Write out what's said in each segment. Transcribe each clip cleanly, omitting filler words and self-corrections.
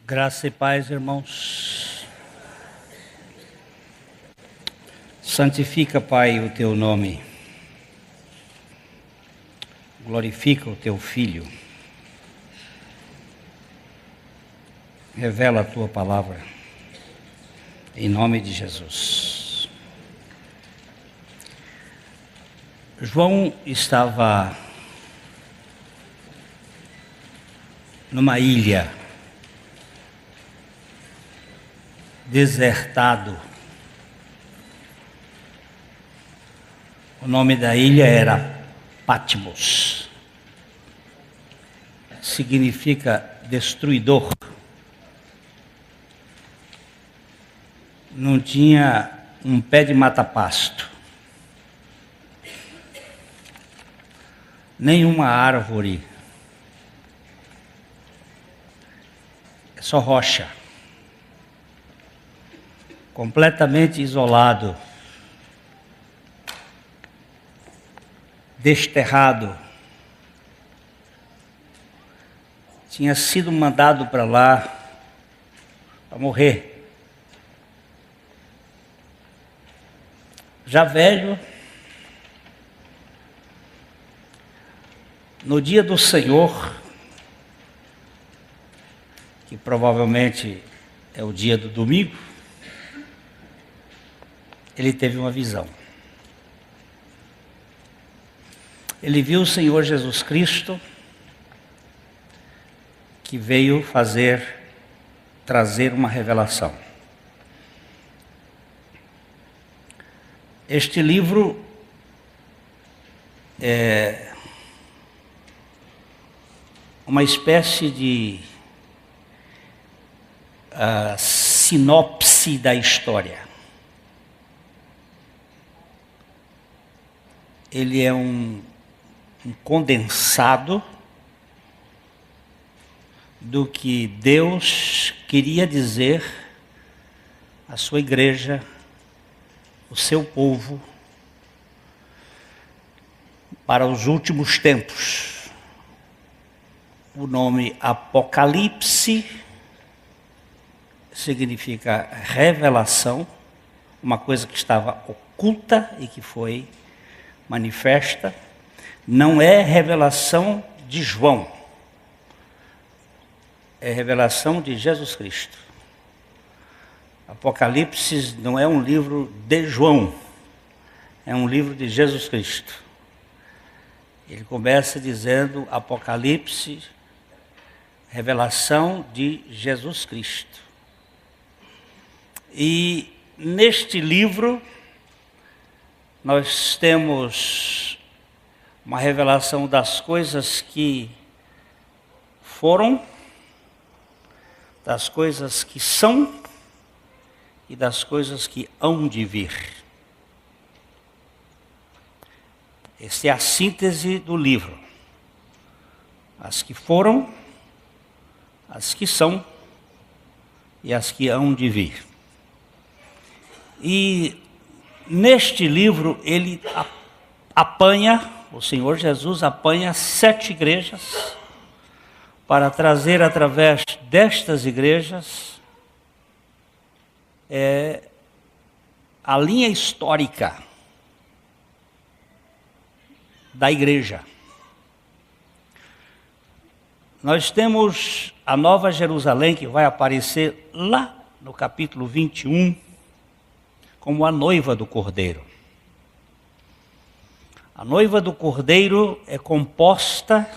Graça e paz, irmãos. Santifica, Pai, o teu nome. Glorifica o teu Filho. Revela a tua palavra. Em nome de Jesus. João estava numa ilha, desertado. O nome da ilha era Patmos. Significa destruidor. Não tinha um pé de mata-pasto, nenhuma árvore, é só rocha. Completamente isolado, desterrado. Tinha sido mandado para lá para morrer. Já velho, no dia do Senhor, que provavelmente é o dia do domingo, ele teve uma visão. Ele viu o Senhor Jesus Cristo, que veio trazer uma revelação. Este livro é uma espécie de sinopse da história. Ele é um condensado do que Deus queria dizer à sua igreja, o seu povo, para os últimos tempos. O nome Apocalipse significa revelação, uma coisa que estava oculta e que foi manifesta. Não é revelação de João, é revelação de Jesus Cristo. Apocalipse não é um livro de João, é um livro de Jesus Cristo. Ele começa dizendo Apocalipse, revelação de Jesus Cristo. E neste livro nós temos uma revelação das coisas que foram, das coisas que são e das coisas que hão de vir. Essa é a síntese do livro. As que foram, as que são e as que hão de vir. E neste livro ele o Senhor Jesus apanha 7 igrejas para trazer através destas igrejas a linha histórica da igreja. Nós temos a Nova Jerusalém, que vai aparecer lá no capítulo 21, como a noiva do Cordeiro. A noiva do Cordeiro é composta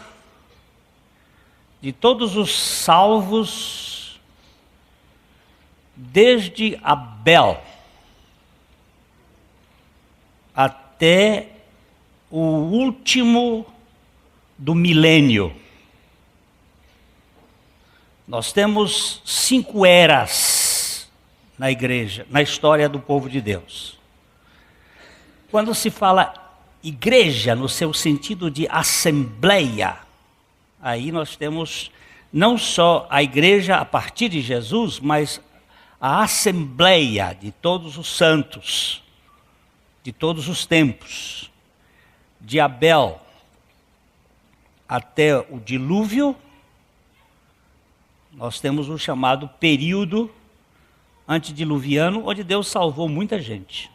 de todos os salvos, desde Abel até o último do milênio. Nós temos 5 eras na igreja, na história do povo de Deus. Quando se fala igreja no seu sentido de assembleia, aí nós temos não só a igreja a partir de Jesus, mas a assembleia de todos os santos, de todos os tempos, de Abel até o dilúvio, Nós temos o chamado período antediluviano, onde Deus salvou muita gente.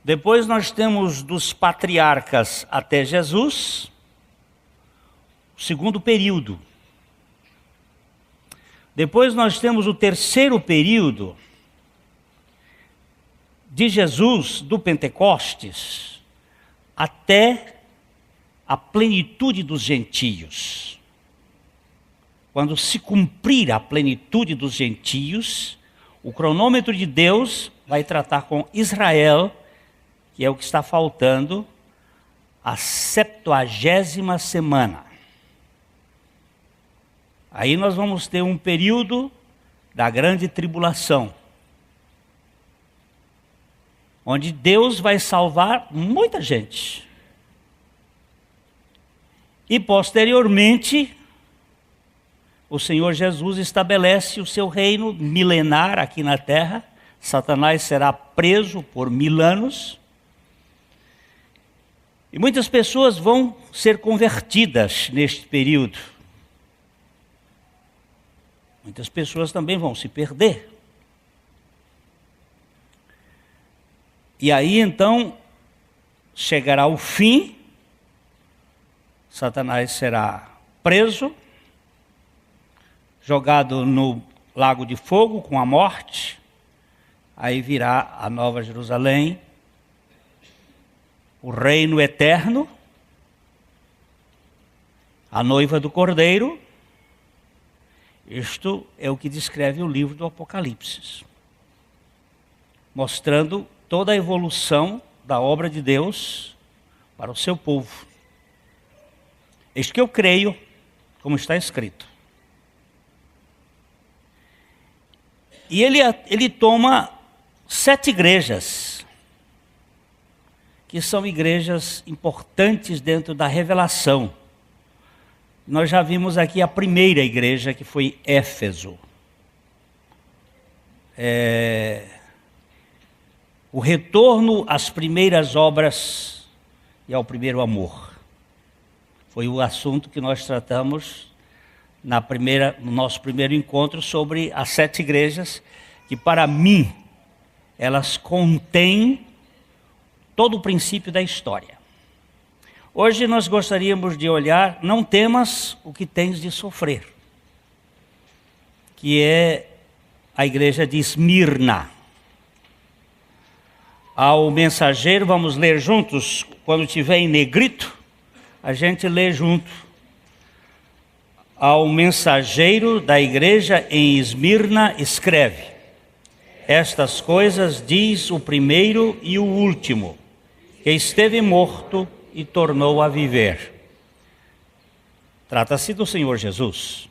Depois nós temos dos patriarcas até Jesus, o segundo período. Depois nós temos o terceiro período de Jesus, do Pentecostes, até a plenitude dos gentios. Quando se cumprir a plenitude dos gentios, o cronômetro de Deus vai tratar com Israel, que é o que está faltando, a 70ª semana. Aí nós vamos ter um período da grande tribulação, onde Deus vai salvar muita gente. E posteriormente, o Senhor Jesus estabelece o seu reino milenar aqui na terra. Satanás será preso por 1000 anos. E muitas pessoas vão ser convertidas neste período. Muitas pessoas também vão se perder. E aí então chegará o fim, Satanás será preso, jogado no lago de fogo com a morte, aí virá a Nova Jerusalém, o reino eterno, a noiva do Cordeiro. Isto é o que descreve o livro do Apocalipse, mostrando toda a evolução da obra de Deus para o seu povo. Isto que eu creio, como está escrito. E ele toma 7 igrejas, que são igrejas importantes dentro da revelação. Nós já vimos aqui a primeira igreja, que foi Éfeso. O retorno às primeiras obras e ao primeiro amor. Foi o assunto que nós tratamos no nosso primeiro encontro sobre as 7 igrejas, que para mim, elas contêm todo o princípio da história. Hoje nós gostaríamos de olhar, não temas o que tens de sofrer, que é a igreja de Esmirna. Ao mensageiro, vamos ler juntos, quando tiver em negrito, a gente lê junto. Ao mensageiro da igreja em Esmirna escreve: estas coisas diz o primeiro e o último, que esteve morto e tornou a viver. Trata-se do Senhor Jesus.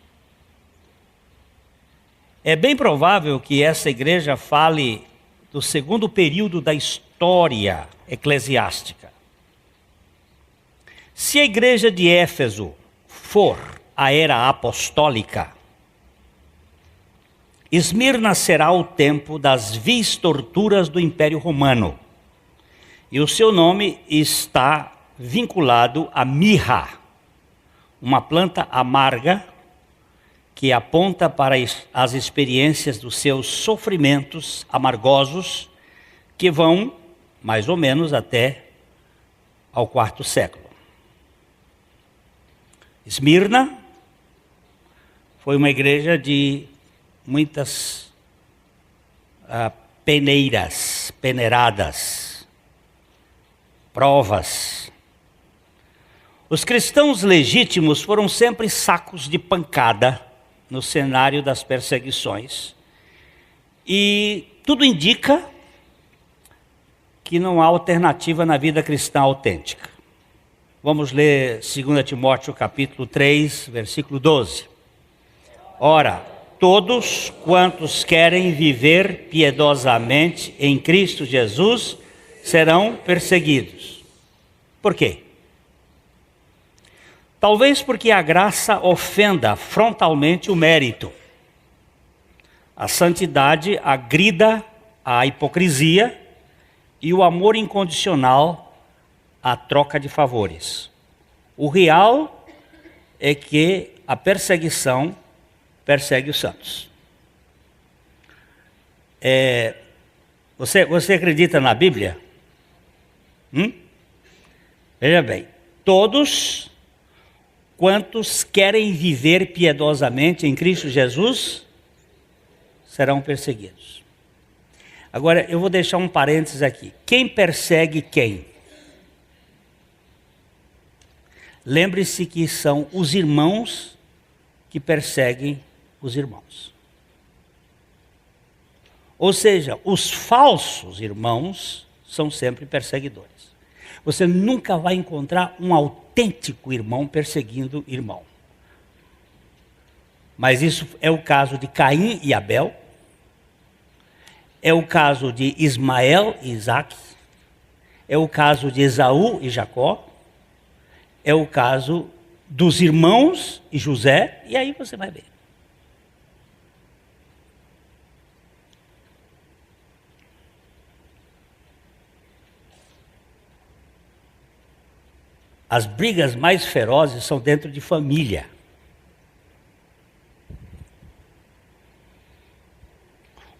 É bem provável que essa igreja fale do segundo período da história eclesiástica. Se a igreja de Éfeso for a era apostólica, Esmirna será o tempo das vis torturas do Império Romano. E o seu nome está vinculado à mirra, uma planta amarga que aponta para as experiências dos seus sofrimentos amargosos, que vão mais ou menos até ao 4º século. Esmirna foi uma igreja de muitas peneiradas, provas. Os cristãos legítimos foram sempre sacos de pancada no cenário das perseguições. E tudo indica que não há alternativa na vida cristã autêntica. Vamos ler 2 Timóteo capítulo 3, versículo 12. Ora, todos quantos querem viver piedosamente em Cristo Jesus serão perseguidos. Por quê? Talvez porque a graça ofenda frontalmente o mérito. A santidade agrida a hipocrisia e o amor incondicional à troca de favores. O real é que a perseguição persegue os santos. Você acredita na Bíblia? Veja bem, todos quantos querem viver piedosamente em Cristo Jesus serão perseguidos. Agora, eu vou deixar um parênteses aqui. Quem persegue quem? Lembre-se que são os irmãos que perseguem os irmãos. Ou seja, os falsos irmãos são sempre perseguidores. Você nunca vai encontrar um autêntico irmão perseguindo irmão. Mas isso é o caso de Caim e Abel, é o caso de Ismael e Isaac, é o caso de Esaú e Jacó, é o caso dos irmãos e José, e aí você vai ver. As brigas mais ferozes são dentro de família.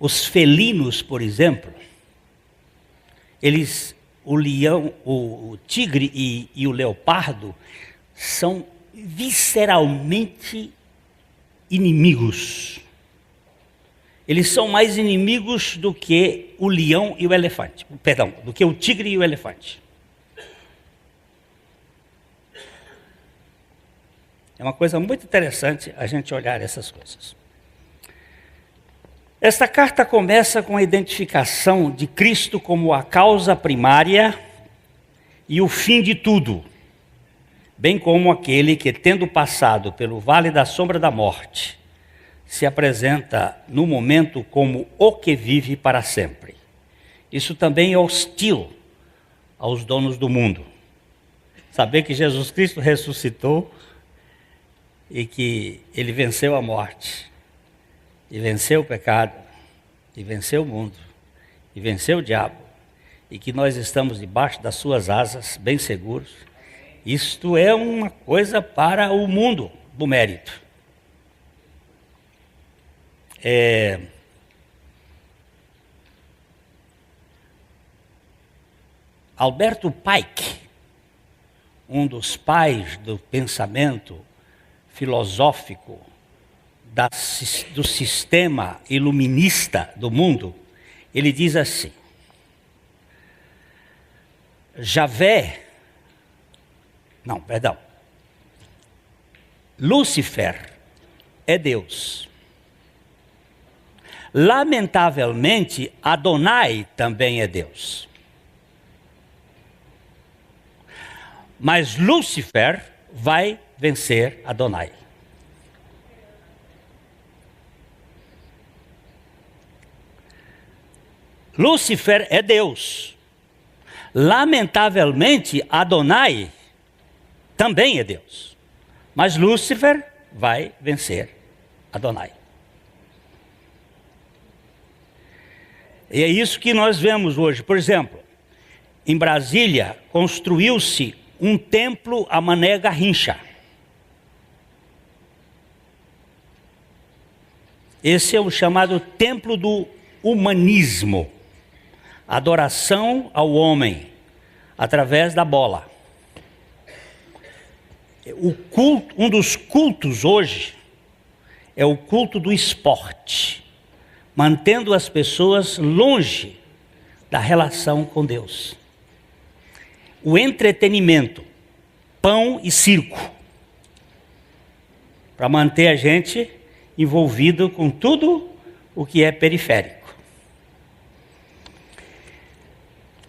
Os felinos, por exemplo, o leão, o tigre e o leopardo são visceralmente inimigos. Eles são mais inimigos do que o leão e o elefante. Perdão, do que o tigre e o elefante. É uma coisa muito interessante a gente olhar essas coisas. Esta carta começa com a identificação de Cristo como a causa primária e o fim de tudo, bem como aquele que, tendo passado pelo vale da sombra da morte, se apresenta no momento como o que vive para sempre. Isso também é hostil aos donos do mundo. Saber que Jesus Cristo ressuscitou e que ele venceu a morte, e venceu o pecado, e venceu o mundo, e venceu o diabo, e que nós estamos debaixo das suas asas, bem seguros. Isto é uma coisa para o mundo do mérito. Alberto Pike, um dos pais do pensamento filosófico do sistema iluminista do mundo, ele diz assim: Lúcifer é Deus. Lamentavelmente, Adonai também é Deus. Mas Lúcifer vai vencer Adonai. Lúcifer é Deus. Lamentavelmente, Adonai também é Deus. Mas Lúcifer vai vencer Adonai. E é isso que nós vemos hoje. Por exemplo, em Brasília, construiu-se um templo a Mané Garrincha. Esse é o chamado templo do humanismo. Adoração ao homem através da bola. Um dos cultos hoje é o culto do esporte, mantendo as pessoas longe da relação com Deus. O entretenimento, pão e circo, para manter a gente envolvido com tudo o que é periférico.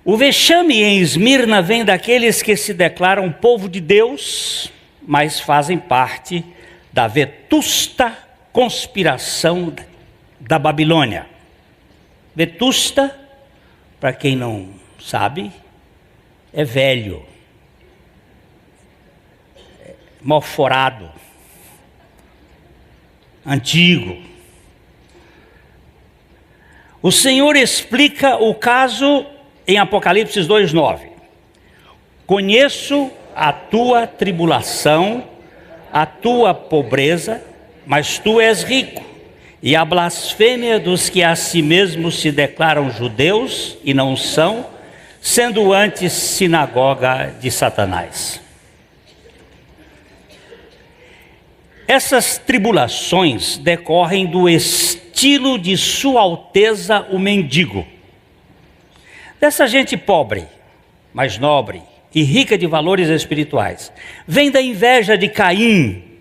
O vexame em Esmirna vem daqueles que se declaram povo de Deus, mas fazem parte da vetusta conspiração da Babilônia. Vetusta, para quem não sabe, é velho, malforado, antigo. O Senhor explica o caso em Apocalipse 2:9. Conheço a tua tribulação, a tua pobreza, mas tu és rico, e a blasfêmia dos que a si mesmos se declaram judeus e não são, sendo antes sinagoga de Satanás. Essas tribulações decorrem do estilo de Sua Alteza o mendigo. Dessa gente pobre, mas nobre e rica de valores espirituais. Vem da inveja de Caim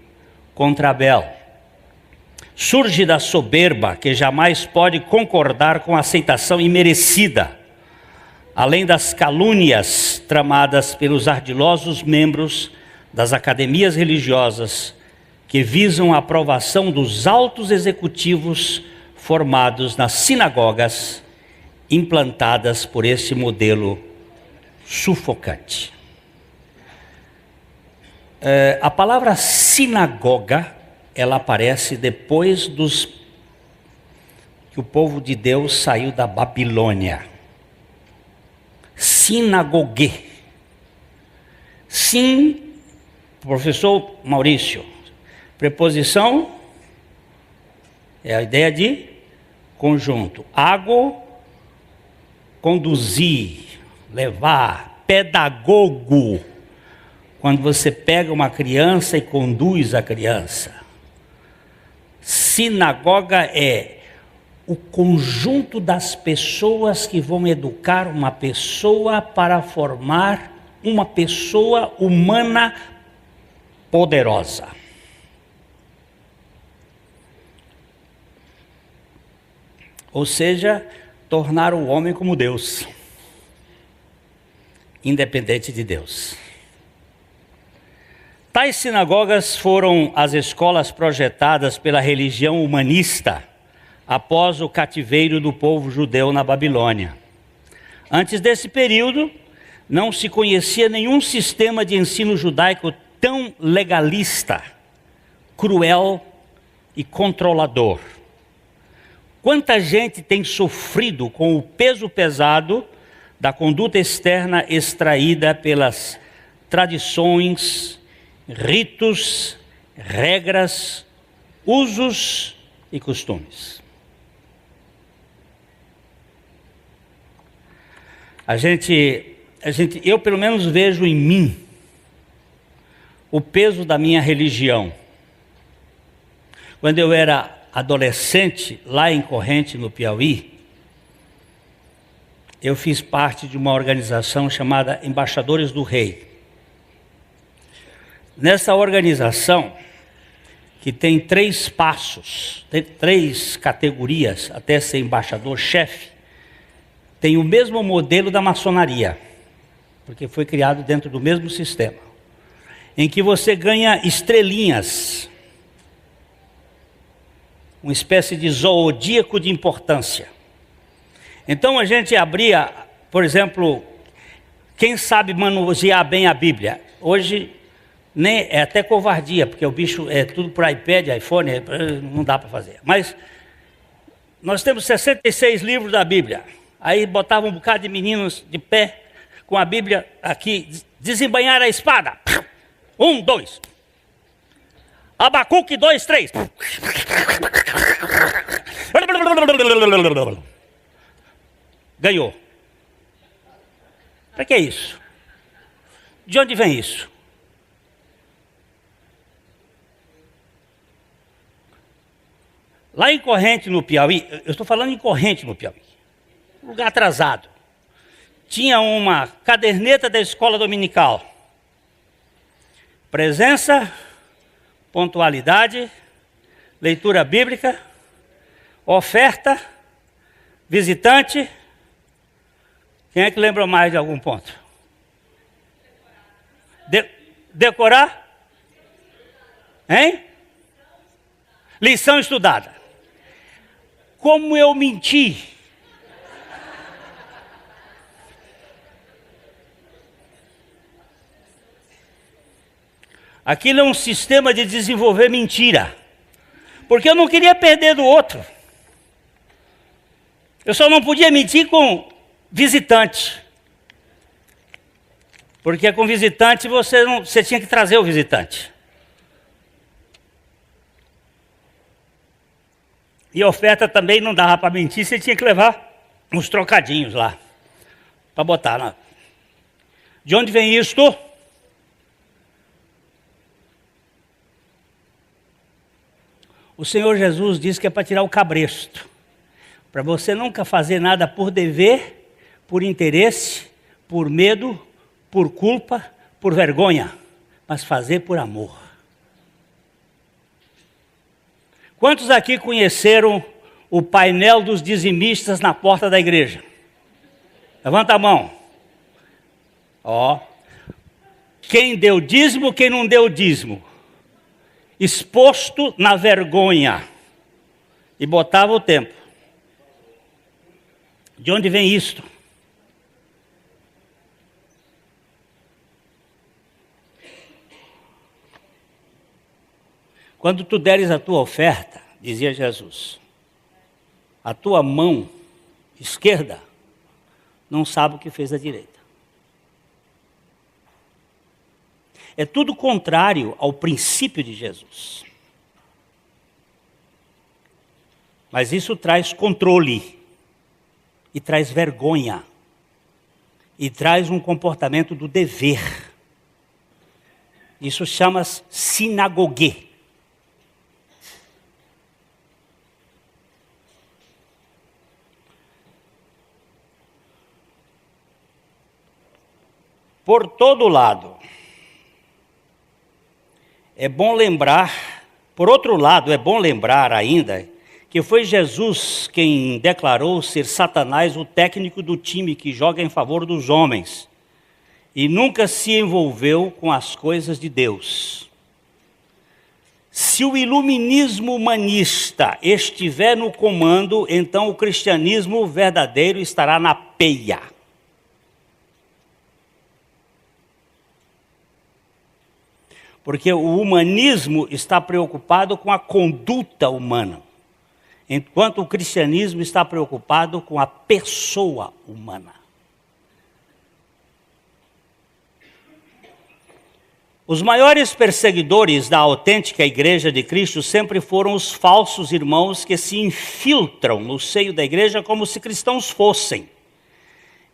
contra Abel. Surge da soberba que jamais pode concordar com a aceitação imerecida, além das calúnias tramadas pelos ardilosos membros das academias religiosas que visam a aprovação dos altos executivos formados nas sinagogas implantadas por esse modelo sufocante. A palavra sinagoga, ela aparece depois que o povo de Deus saiu da Babilônia. Sinagogue. Sim, professor Maurício, preposição é a ideia de conjunto. Ago, conduzir, levar. Pedagogo, quando você pega uma criança e conduz a criança. Sinagoga é o conjunto das pessoas que vão educar uma pessoa para formar uma pessoa humana poderosa. Ou seja, tornar o homem como Deus, independente de Deus. Tais sinagogas foram as escolas projetadas pela religião humanista após o cativeiro do povo judeu na Babilônia. Antes desse período, não se conhecia nenhum sistema de ensino judaico tão legalista, cruel e controlador. Quanta gente tem sofrido com o peso pesado da conduta externa extraída pelas tradições, ritos, regras, usos e costumes. Eu pelo menos vejo em mim o peso da minha religião. Quando eu era adolescente, lá em Corrente, no Piauí, eu fiz parte de uma organização chamada Embaixadores do Rei. Nessa organização, que tem 3 passos, tem 3 categorias até ser embaixador-chefe, tem o mesmo modelo da maçonaria, porque foi criado dentro do mesmo sistema, em que você ganha estrelinhas, uma espécie de zodíaco de importância. Então a gente abria, por exemplo, quem sabe manusear bem a Bíblia. Hoje nem, é até covardia, porque o bicho é tudo por iPad, iPhone, não dá para fazer. Mas nós temos 66 livros da Bíblia. Aí botava um bocado de meninos de pé com a Bíblia aqui, desembainhar a espada. 1, 2. Abacuque 2, 3. Ganhou. Para que é isso? De onde vem isso? Lá em Corrente, no Piauí, eu estou falando em Corrente, no Piauí, lugar atrasado, tinha uma caderneta da escola dominical. Presença, pontualidade, leitura bíblica, oferta, visitante. Quem é que lembra mais de algum ponto? Decorar? Hein? Lição estudada. Como eu menti. Aquilo é um sistema de desenvolver mentira. Porque eu não queria perder do outro. Eu só não podia mentir com visitante. Porque com visitante você tinha que trazer o visitante. E a oferta também não dava para mentir, você tinha que levar uns trocadinhos lá, para botar lá. De onde vem isto? O Senhor Jesus diz que é para tirar o cabresto, para você nunca fazer nada por dever, por interesse, por medo, por culpa, por vergonha, mas fazer por amor. Quantos aqui conheceram o painel dos dizimistas na porta da igreja? Levanta a mão. Ó, quem deu dízimo, quem não deu dízimo, exposto na vergonha, e botava o tempo. De onde vem isto? Quando tu deres a tua oferta, dizia Jesus, a tua mão esquerda não sabe o que fez a direita. É tudo contrário ao princípio de Jesus. Mas isso traz controle, e traz vergonha, e traz um comportamento do dever. Isso chama-se sinagogue. Por todo lado. É bom lembrar, por outro lado, é bom lembrar ainda que foi Jesus quem declarou ser Satanás o técnico do time que joga em favor dos homens e nunca se envolveu com as coisas de Deus. Se o iluminismo humanista estiver no comando, então o cristianismo verdadeiro estará na peia. Porque o humanismo está preocupado com a conduta humana, enquanto o cristianismo está preocupado com a pessoa humana. Os maiores perseguidores da autêntica Igreja de Cristo sempre foram os falsos irmãos que se infiltram no seio da igreja como se cristãos fossem.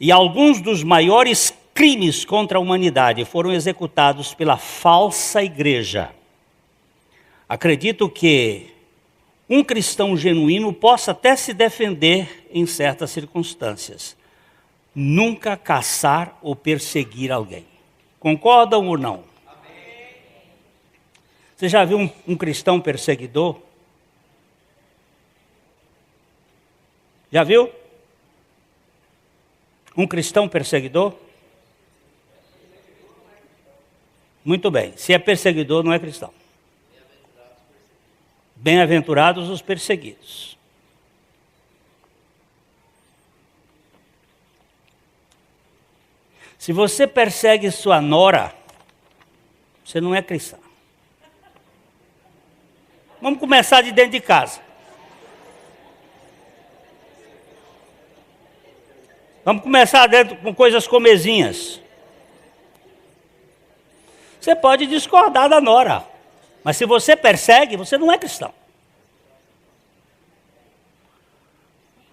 E alguns dos maiores crimes contra a humanidade foram executados pela falsa igreja. Acredito que um cristão genuíno possa até se defender em certas circunstâncias. Nunca caçar ou perseguir alguém. Concordam ou não? Amém. Você já viu um cristão perseguidor? Já viu? Um cristão perseguidor? Muito bem. Se é perseguidor, não é cristão. Bem-aventurados os perseguidos. Se você persegue sua nora, você não é cristão. Vamos começar de dentro de casa. Vamos começar dentro com coisas comezinhas. Você pode discordar da nora, mas se você persegue, você não é cristão.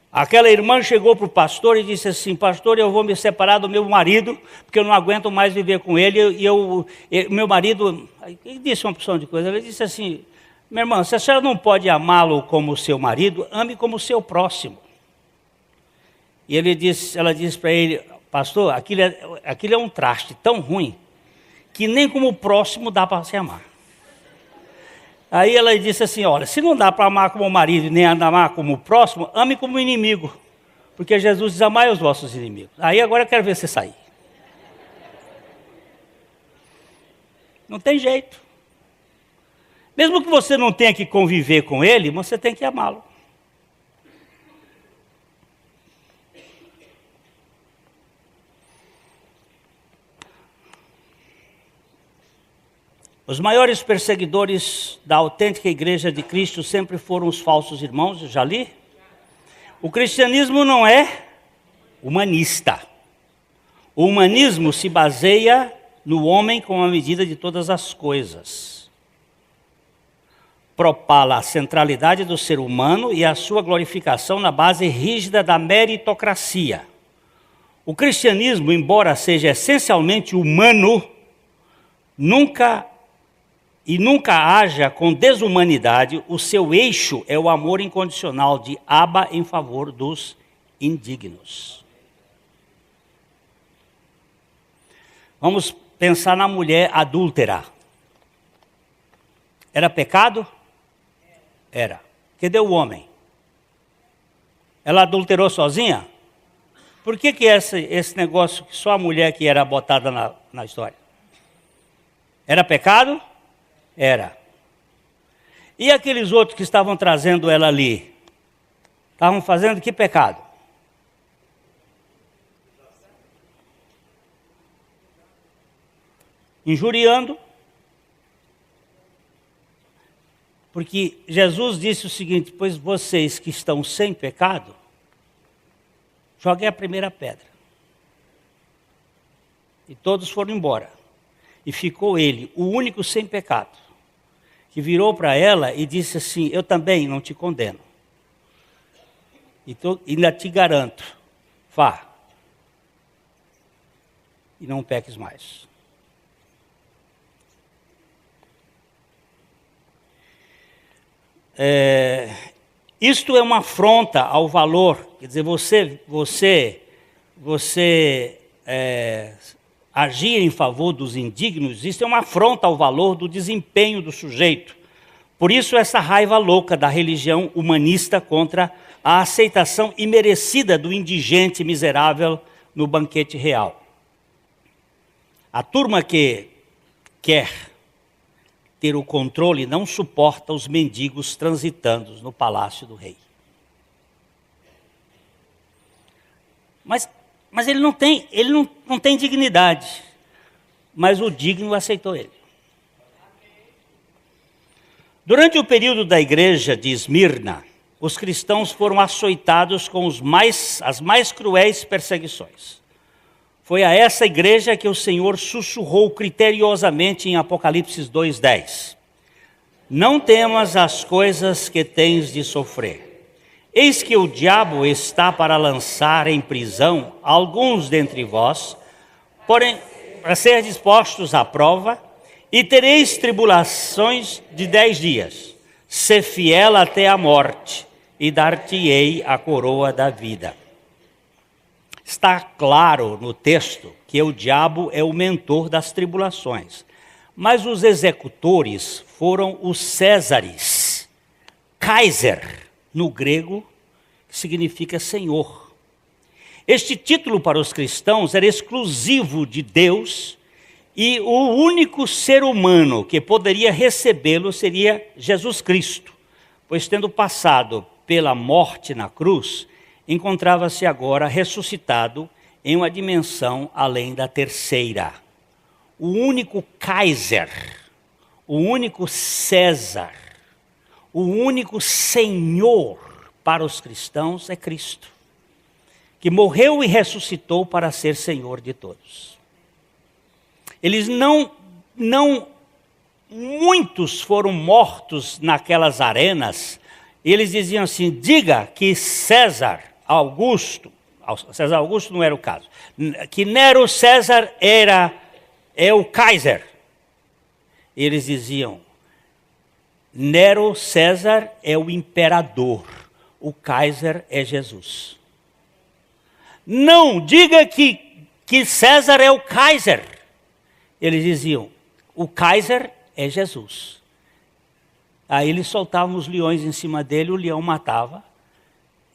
Aquela irmã chegou para o pastor e disse assim: pastor, eu vou me separar do meu marido, porque eu não aguento mais viver com ele, meu marido... Ele disse uma opção de coisa, ele disse assim: minha irmã, se a senhora não pode amá-lo como seu marido, ame como seu próximo. E ela disse para ele: pastor, aquilo é um traste tão ruim, que nem como próximo dá para se amar. Aí ela disse assim: olha, se não dá para amar como marido nem amar como próximo, ame como inimigo. Porque Jesus diz: amai os vossos inimigos. Aí agora eu quero ver você sair. Não tem jeito. Mesmo que você não tenha que conviver com ele, você tem que amá-lo. Os maiores perseguidores da autêntica Igreja de Cristo sempre foram os falsos irmãos, já li? O cristianismo não é humanista. O humanismo se baseia no homem como a medida de todas as coisas. propala a centralidade do ser humano e a sua glorificação na base rígida da meritocracia. O cristianismo, embora seja essencialmente humano, nunca haja com desumanidade. O seu eixo é o amor incondicional de Abba em favor dos indignos. Vamos pensar na mulher adúltera. Era pecado? Era. Cadê o homem? Ela adulterou sozinha? Por que esse negócio que só a mulher que era botada na história? Era pecado? Era. E aqueles outros que estavam trazendo ela ali? Estavam fazendo que pecado? Injuriando. Porque Jesus disse o seguinte: pois vocês que estão sem pecado, joguem a primeira pedra. E todos foram embora. E ficou ele, o único sem pecado, que virou para ela e disse assim: eu também não te condeno. E ainda te garanto, vá. E não peques mais. Isto é uma afronta ao valor, quer dizer, você agir em favor dos indignos, isso é uma afronta ao valor do desempenho do sujeito. Por isso essa raiva louca da religião humanista contra a aceitação imerecida do indigente miserável no banquete real. A turma que quer ter o controle não suporta os mendigos transitando no palácio do rei. Mas ele não tem dignidade. Mas o digno aceitou ele. Durante o período da igreja de Esmirna, os cristãos foram açoitados com as mais cruéis perseguições. Foi a essa igreja que o Senhor sussurrou criteriosamente em Apocalipse 2:10. Não temas as coisas que tens de sofrer. Eis que o diabo está para lançar em prisão alguns dentre vós, porém, para ser dispostos à prova, e tereis tribulações de 10 dias. Sê fiel até a morte, e dar-te-ei a coroa da vida. Está claro no texto que o diabo é o mentor das tribulações, mas os executores foram os Césares. Kaiser, no grego, significa senhor. Este título para os cristãos era exclusivo de Deus e o único ser humano que poderia recebê-lo seria Jesus Cristo, pois tendo passado pela morte na cruz, encontrava-se agora ressuscitado em uma dimensão além da terceira. O único Kaiser, o único César, o único Senhor para os cristãos é Cristo, que morreu e ressuscitou para ser Senhor de todos. Eles muitos foram mortos naquelas arenas. Eles diziam assim: diga que César Augusto não era o caso, que Nero César é o Kaiser. Eles diziam: Nero César é o imperador, o Kaiser é Jesus. Não, diga que César é o Kaiser. Eles diziam: o Kaiser é Jesus. Aí eles soltavam os leões em cima dele, o leão matava,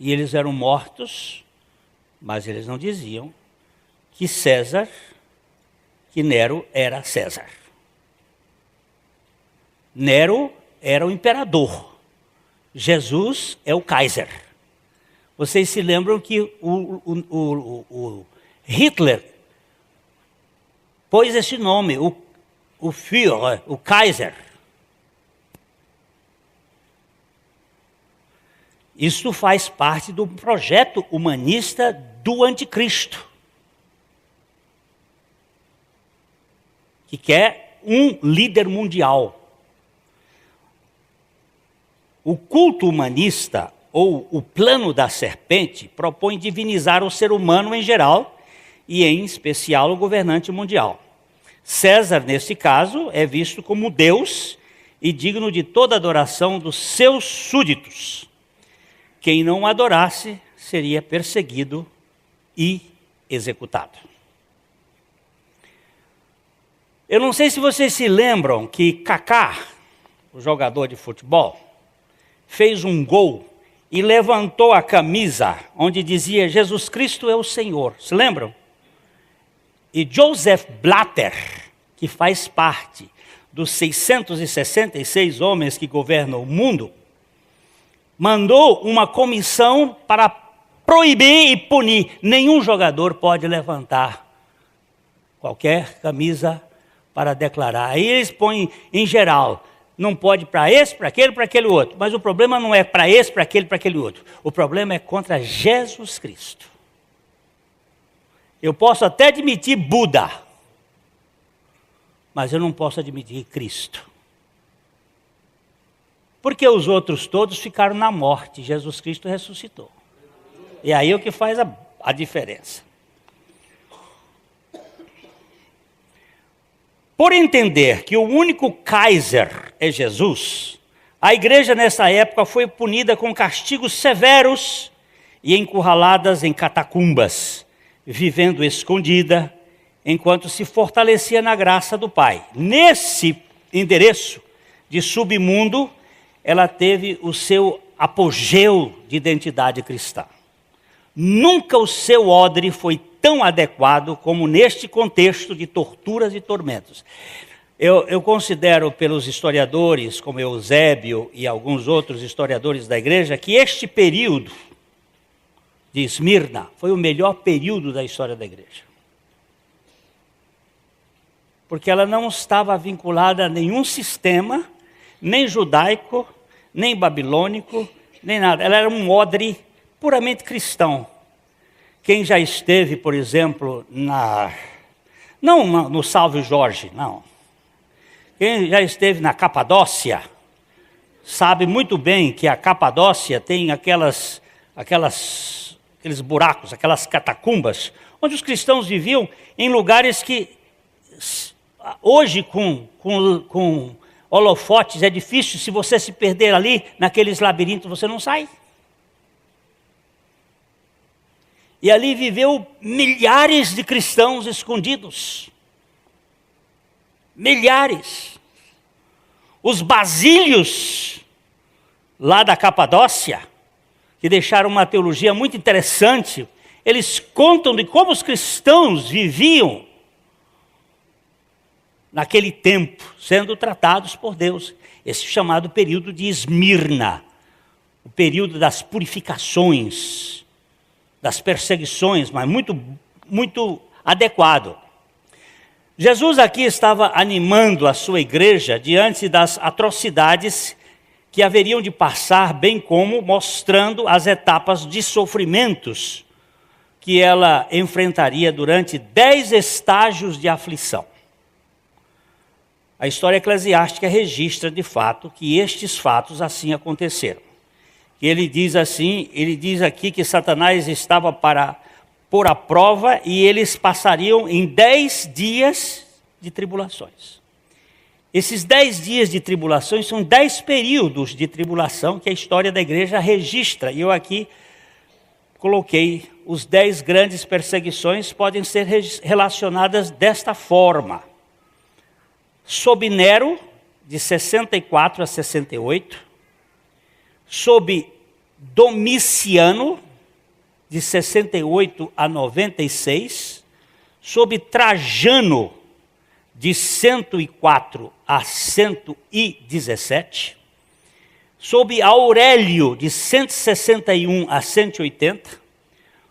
e eles eram mortos, mas eles não diziam que Nero era César. Nero era o imperador, Jesus é o Kaiser. Vocês se lembram que o Hitler pôs esse nome, o Führer, o Kaiser. Isso faz parte do projeto humanista do anticristo, que quer um líder mundial. O culto humanista, ou o plano da serpente, propõe divinizar o ser humano em geral e, em especial, o governante mundial. César, nesse caso, é visto como Deus e digno de toda adoração dos seus súditos. Quem não o adorasse seria perseguido e executado. Eu não sei se vocês se lembram que Kaká, o jogador de futebol, fez um gol e levantou a camisa onde dizia Jesus Cristo é o Senhor. Se lembram? E Joseph Blatter, que faz parte dos 666 homens que governam o mundo, mandou uma comissão para proibir e punir. Nenhum jogador pode levantar qualquer camisa para declarar. Aí eles põem em geral, não pode para esse, para aquele outro. Mas o problema não é para esse, para aquele outro. O problema é contra Jesus Cristo. Eu posso até admitir Buda, mas eu não posso admitir Cristo. Porque os outros todos ficaram na morte, Jesus Cristo ressuscitou. E aí é o que faz a diferença. Por entender que o único Kaiser é Jesus, a igreja nessa época foi punida com castigos severos e encurraladas em catacumbas, vivendo escondida, enquanto se fortalecia na graça do Pai. Nesse endereço de submundo, ela teve o seu apogeu de identidade cristã. Nunca o seu odre foi tão adequado como neste contexto de torturas e tormentos. Eu considero pelos historiadores, como Eusébio e alguns outros historiadores da igreja, que este período de Esmirna foi o melhor período da história da igreja. Porque ela não estava vinculada a nenhum sistema, nem judaico, nem babilônico, nem nada. Ela era um odre puramente cristão. Quem já esteve, por exemplo, não no Salve Jorge, não. Quem já esteve na Capadócia, sabe muito bem que a Capadócia tem aqueles buracos, aquelas catacumbas, onde os cristãos viviam em lugares que, hoje com holofotes, é difícil, se você se perder ali, naqueles labirintos, você não sai. E ali viveu milhares de cristãos escondidos. Milhares. Os basílios lá da Capadócia, que deixaram uma teologia muito interessante, eles contam de como os cristãos viviam naquele tempo, sendo tratados por Deus. Esse chamado período de Esmirna, o período das purificações, das perseguições, mas muito adequado. Jesus aqui estava animando a sua igreja diante das atrocidades que haveriam de passar, bem como mostrando as etapas de sofrimentos que ela enfrentaria durante 10 estágios de aflição. A história eclesiástica registra de fato que estes fatos assim aconteceram. Ele diz aqui que Satanás estava para pôr à prova e eles passariam em 10 dias de tribulações. Esses 10 dias de tribulações são 10 períodos de tribulação que a história da igreja registra. E eu aqui coloquei os 10 grandes perseguições, podem ser relacionadas desta forma. Sob Nero, de 64 a 68, sob Domiciano, de 68 a 96, sob Trajano, de 104 a 117, sob Aurélio, de 161 a 180,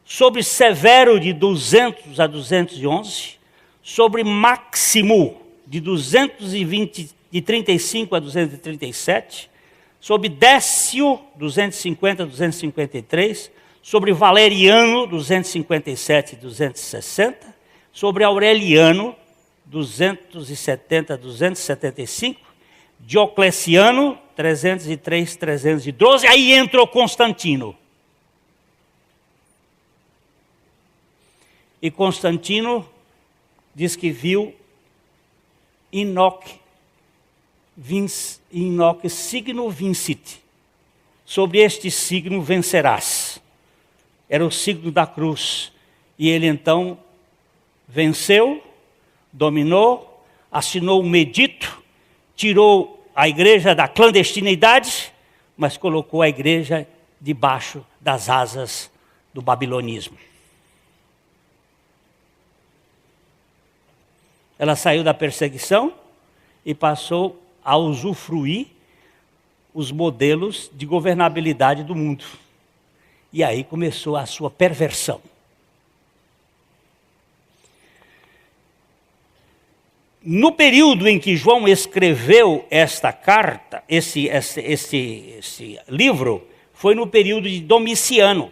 sobre Severo, de 200 a 211, sobre Máximo, de 235 a 237, sobre Décio, 250 a 253, sobre Valeriano, 257 a 260, sobre Aureliano, 270 a 275, Diocleciano, 303, 312, aí entrou Constantino. E Constantino diz que viu Enoque signo vincit. Sobre este signo vencerás. Era o signo da cruz. E ele então venceu, dominou, assinou um edito, tirou a igreja da clandestinidade, mas colocou a igreja debaixo das asas do babilonismo. Ela saiu da perseguição e passou a usufruir os modelos de governabilidade do mundo. E aí começou a sua perversão. No período em que João escreveu esta carta, esse livro, foi no período de Domiciano.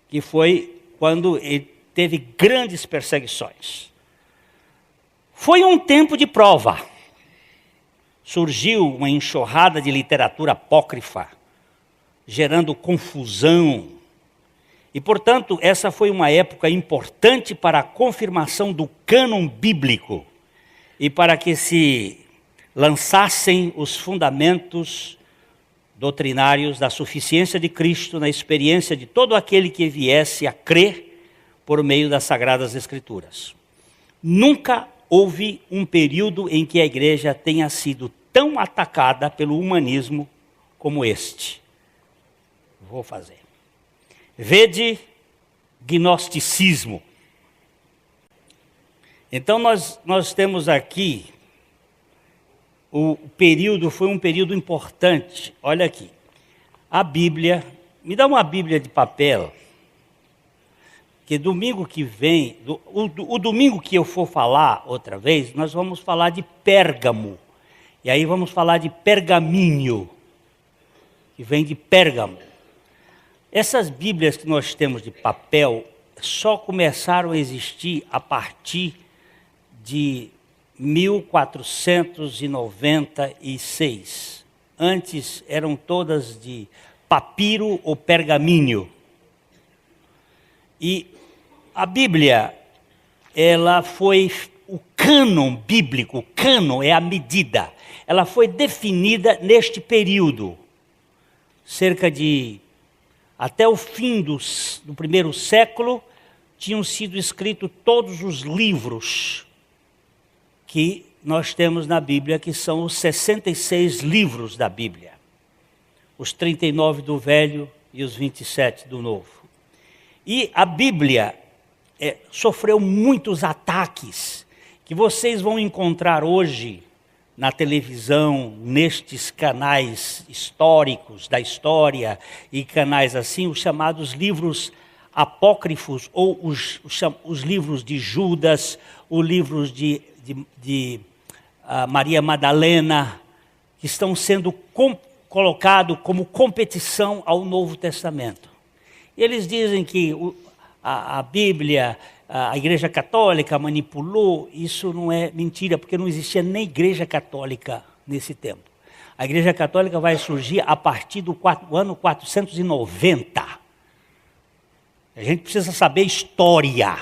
Que foi quando ele teve grandes perseguições. Foi um tempo de prova. Surgiu uma enxurrada de literatura apócrifa, gerando confusão. E, portanto, essa foi uma época importante para a confirmação do cânon bíblico e para que se lançassem os fundamentos doutrinários da suficiência de Cristo na experiência de todo aquele que viesse a crer por meio das Sagradas Escrituras. Nunca houve um período em que a igreja tenha sido tão atacada pelo humanismo como este. Vou fazer. Vede gnosticismo. Então nós temos aqui, o período foi um período importante. Olha aqui, a Bíblia, me dá uma Bíblia de papel, que domingo que vem, o domingo que eu for falar outra vez, nós vamos falar de Pérgamo. E aí vamos falar de pergaminho, que vem de Pérgamo. Essas Bíblias que nós temos de papel só começaram a existir a partir de 1496. Antes eram todas de papiro ou pergaminho. E a Bíblia, ela foi o cânon bíblico, o cânon é a medida. Ela foi definida neste período, cerca de até o fim do primeiro século, tinham sido escritos todos os livros que nós temos na Bíblia, que são os 66 livros da Bíblia. Os 39 do Velho e os 27 do Novo. E a Bíblia sofreu muitos ataques, que vocês vão encontrar hoje na televisão, nestes canais históricos da história e canais assim, os chamados livros apócrifos, ou os livros de Judas, os livros de Maria Madalena, que estão sendo colocados como competição ao Novo Testamento. Eles dizem que a Bíblia, a Igreja Católica manipulou. Isso não é mentira, porque não existia nem Igreja Católica nesse tempo. A Igreja Católica vai surgir a partir do ano 490. A gente precisa saber história,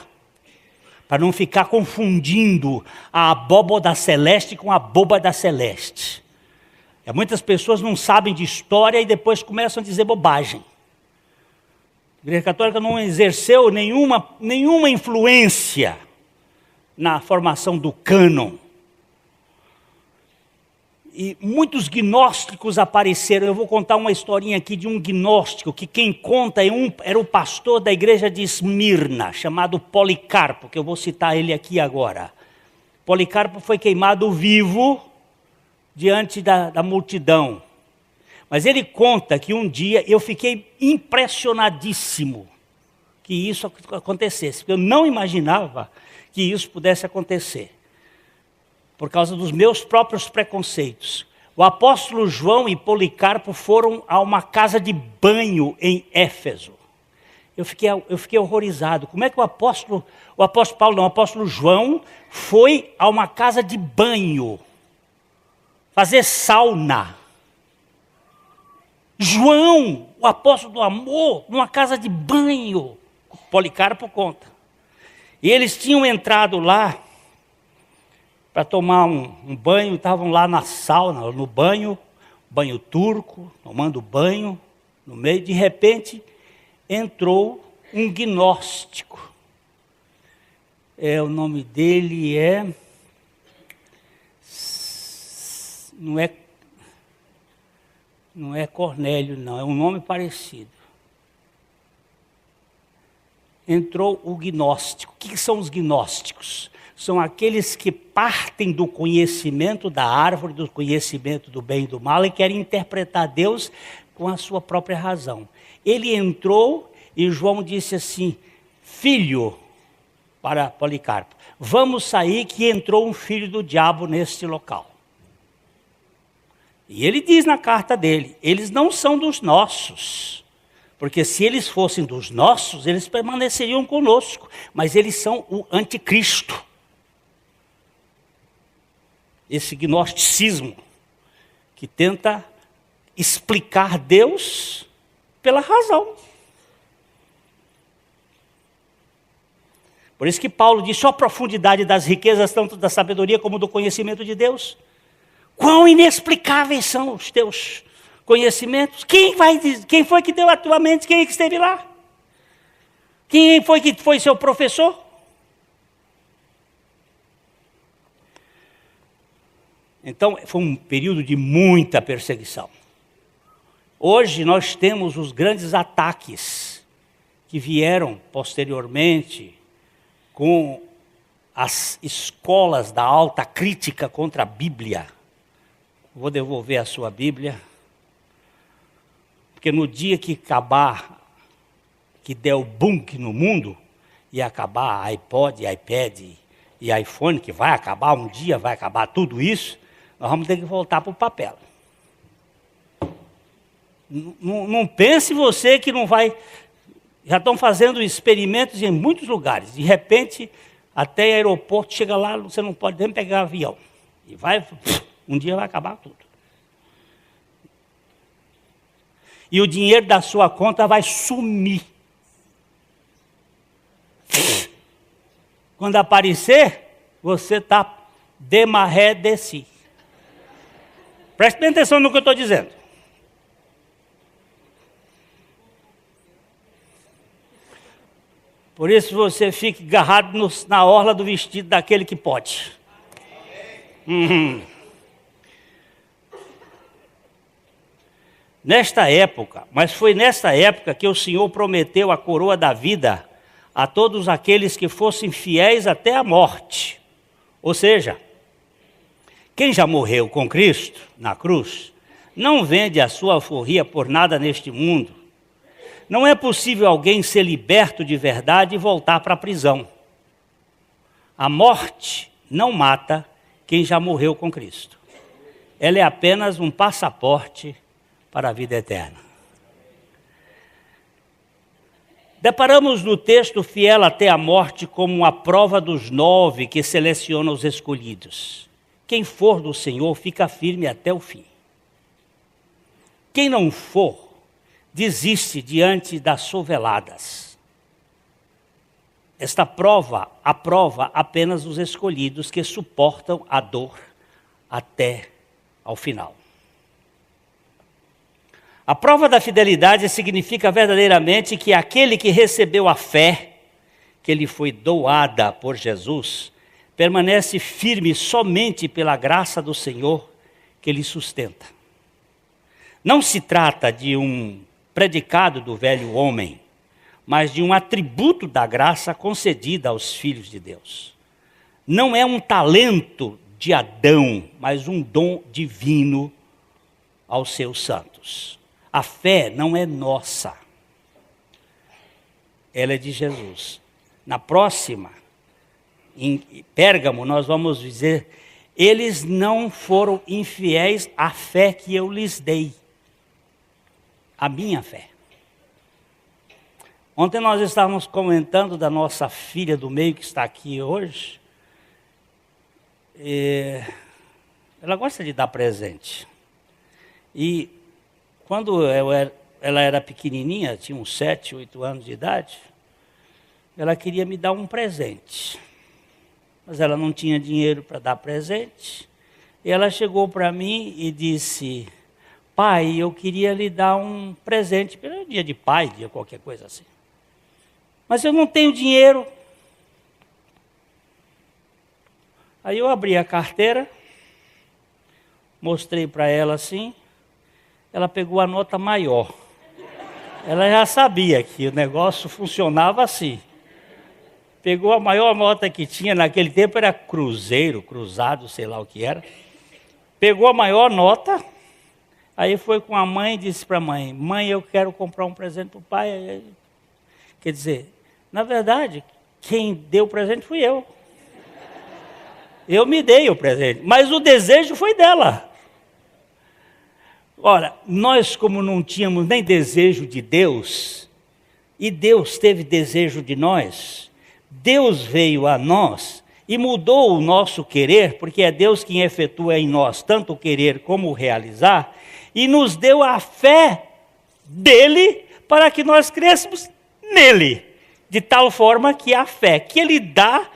para não ficar confundindo a abóboda celeste com a abóbada celeste. Muitas pessoas não sabem de história e depois começam a dizer bobagem. A Igreja Católica não exerceu nenhuma influência na formação do cânon. E muitos gnósticos apareceram. Eu vou contar uma historinha aqui de um gnóstico, que quem conta era o pastor da igreja de Esmirna, chamado Policarpo, que eu vou citar ele aqui agora. Policarpo foi queimado vivo diante da multidão. Mas ele conta que um dia eu fiquei impressionadíssimo que isso acontecesse, porque eu não imaginava que isso pudesse acontecer, por causa dos meus próprios preconceitos. O apóstolo João e Policarpo foram a uma casa de banho em Éfeso. Eu fiquei horrorizado. Como é que o apóstolo Paulo, não, o apóstolo João foi a uma casa de banho, fazer sauna. João, o apóstolo do amor, numa casa de banho. Policarpo conta. E eles tinham entrado lá para tomar um banho, estavam lá na sauna, no banho turco, tomando banho. No meio, de repente, entrou um gnóstico. O nome dele não é Cornélio, não, é um nome parecido. Entrou o gnóstico. O que são os gnósticos? São aqueles que partem do conhecimento da árvore, do conhecimento do bem e do mal, e querem interpretar Deus com a sua própria razão. Ele entrou e João disse assim: filho, para Policarpo, vamos sair que entrou um filho do diabo neste local. E ele diz na carta dele, eles não são dos nossos, porque se eles fossem dos nossos, eles permaneceriam conosco, mas eles são o anticristo. Esse gnosticismo que tenta explicar Deus pela razão. Por isso que Paulo diz, só a profundidade das riquezas, tanto da sabedoria como do conhecimento de Deus. Quão inexplicáveis são os teus conhecimentos? Quem foi que deu a tua mente? Quem é que esteve lá? Quem foi que foi seu professor? Então, foi um período de muita perseguição. Hoje nós temos os grandes ataques que vieram posteriormente com as escolas da alta crítica contra a Bíblia. Vou devolver a sua Bíblia, porque no dia que acabar, que der o boom no mundo, ia acabar iPod, iPad e iPhone, que vai acabar um dia, vai acabar tudo isso, nós vamos ter que voltar para o papel. Não pense você que não vai... Já estão fazendo experimentos em muitos lugares. De repente, até aeroporto, chega lá, você não pode nem pegar avião. E um dia vai acabar tudo. E o dinheiro da sua conta vai sumir. Quando aparecer, você está de maré de si. Preste bem atenção no que eu estou dizendo. Por isso você fica agarrado na orla do vestido daquele que pode. Nesta época, mas foi nesta época que o Senhor prometeu a coroa da vida a todos aqueles que fossem fiéis até a morte. Ou seja, quem já morreu com Cristo na cruz, não vende a sua alforria por nada neste mundo. Não é possível alguém ser liberto de verdade e voltar para a prisão. A morte não mata quem já morreu com Cristo. Ela é apenas um passaporte para a vida eterna. Deparamos no texto fiel até a morte como a prova dos 9 que seleciona os escolhidos. Quem for do Senhor fica firme até o fim. Quem não for, desiste diante das soveladas. Esta prova aprova apenas os escolhidos que suportam a dor até ao final. A prova da fidelidade significa verdadeiramente que aquele que recebeu a fé, que lhe foi doada por Jesus, permanece firme somente pela graça do Senhor que lhe sustenta. Não se trata de um predicado do velho homem, mas de um atributo da graça concedida aos filhos de Deus. Não é um talento de Adão, mas um dom divino aos seus santos. A fé não é nossa, ela é de Jesus. Na próxima, em Pérgamo, nós vamos dizer, eles não foram infiéis à fé que eu lhes dei. A minha fé. Ontem nós estávamos comentando da nossa filha do meio que está aqui hoje. Ela gosta de dar presente. E quando ela era pequenininha, tinha uns 7, 8 anos de idade, ela queria me dar um presente. Mas ela não tinha dinheiro para dar presente. E ela chegou para mim e disse: pai, eu queria lhe dar um presente, pelo dia de pai, dia qualquer coisa assim. Mas eu não tenho dinheiro. Aí eu abri a carteira, mostrei para ela assim, ela pegou a nota maior. Ela já sabia que o negócio funcionava assim. Pegou a maior nota que tinha, naquele tempo era cruzeiro, cruzado, sei lá o que era. Pegou a maior nota, aí foi com a mãe e disse para a mãe: mãe, eu quero comprar um presente para o pai. Quer dizer, na verdade, quem deu o presente fui eu. Eu me dei o presente, mas o desejo foi dela. Ora, nós como não tínhamos nem desejo de Deus, e Deus teve desejo de nós, Deus veio a nós e mudou o nosso querer, porque é Deus quem efetua em nós tanto o querer como o realizar, e nos deu a fé dele para que nós cresçamos nele, de tal forma que a fé que ele dá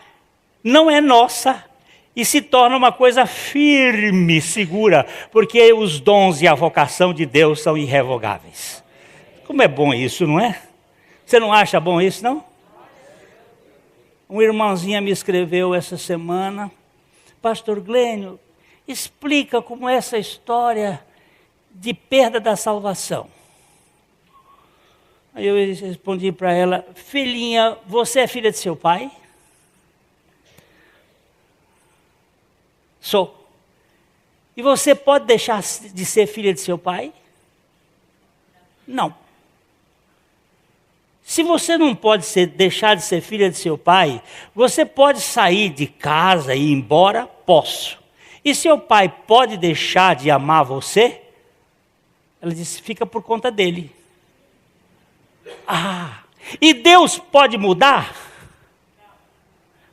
não é nossa, e se torna uma coisa firme, segura, porque os dons e a vocação de Deus são irrevogáveis. Como é bom isso, não é? Você não acha bom isso, não? Uma irmãzinha me escreveu essa semana: pastor Glênio, explica como é essa história de perda da salvação. Aí eu respondi para ela: filhinha, você é filha de seu pai? Sou. E você pode deixar de ser filha de seu pai? Não. Se você não pode deixar de ser filha de seu pai, você pode sair de casa e ir embora? Posso. E seu pai pode deixar de amar você? Ela disse: fica por conta dele. E Deus pode mudar?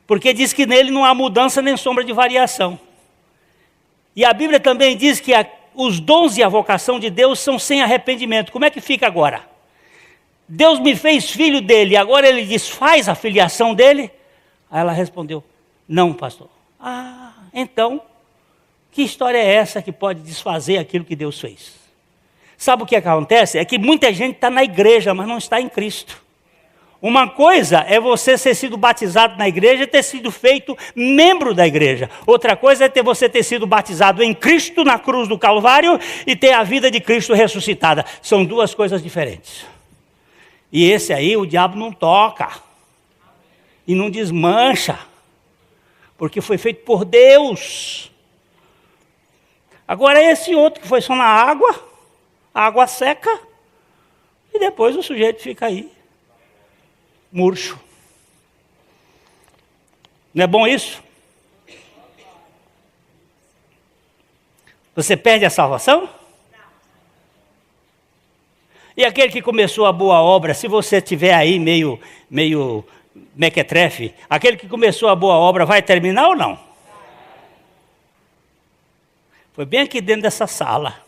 Porque diz que nele não há mudança nem sombra de variação. E a Bíblia também diz que os dons e a vocação de Deus são sem arrependimento. Como é que fica agora? Deus me fez filho dele, agora ele desfaz a filiação dele? Aí ela respondeu: não, pastor. Então, que história é essa que pode desfazer aquilo que Deus fez? Sabe o que acontece? É que muita gente está na igreja, mas não está em Cristo. Uma coisa é você ter sido batizado na igreja e ter sido feito membro da igreja. Outra coisa é você ter sido batizado em Cristo na cruz do Calvário e ter a vida de Cristo ressuscitada. São duas coisas diferentes. E esse aí o diabo não toca. E não desmancha. Porque foi feito por Deus. Agora esse outro que foi só na água, a água seca, e depois o sujeito fica aí, murcho. Não é bom isso? Você perde a salvação? E aquele que começou a boa obra, se você estiver aí meio mequetrefe, aquele que começou a boa obra vai terminar ou não? Foi bem aqui dentro dessa sala.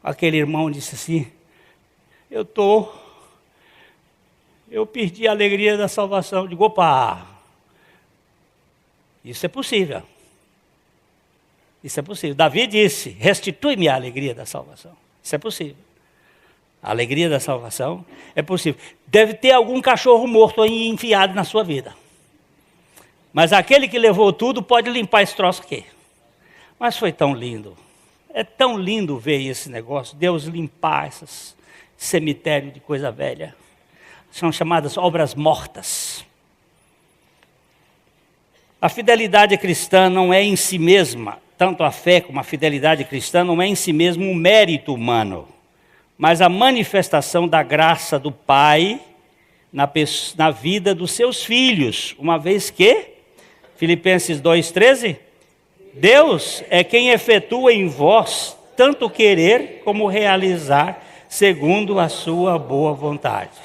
Aquele irmão disse assim: eu perdi a alegria da salvação. Digo: opa, isso é possível. Isso é possível. Davi disse: restitui-me a alegria da salvação. Isso é possível. A alegria da salvação é possível. Deve ter algum cachorro morto aí enfiado na sua vida. Mas aquele que levou tudo pode limpar esse troço aqui. Mas foi tão lindo. É tão lindo ver esse negócio, Deus limpar esses cemitérios de coisa velha. São chamadas obras mortas. A fidelidade cristã não é em si mesma, tanto a fé como a fidelidade cristã não é em si mesmo um mérito humano, mas a manifestação da graça do Pai na vida dos seus filhos, uma vez que, Filipenses 2,13, Deus é quem efetua em vós tanto querer como realizar segundo a sua boa vontade.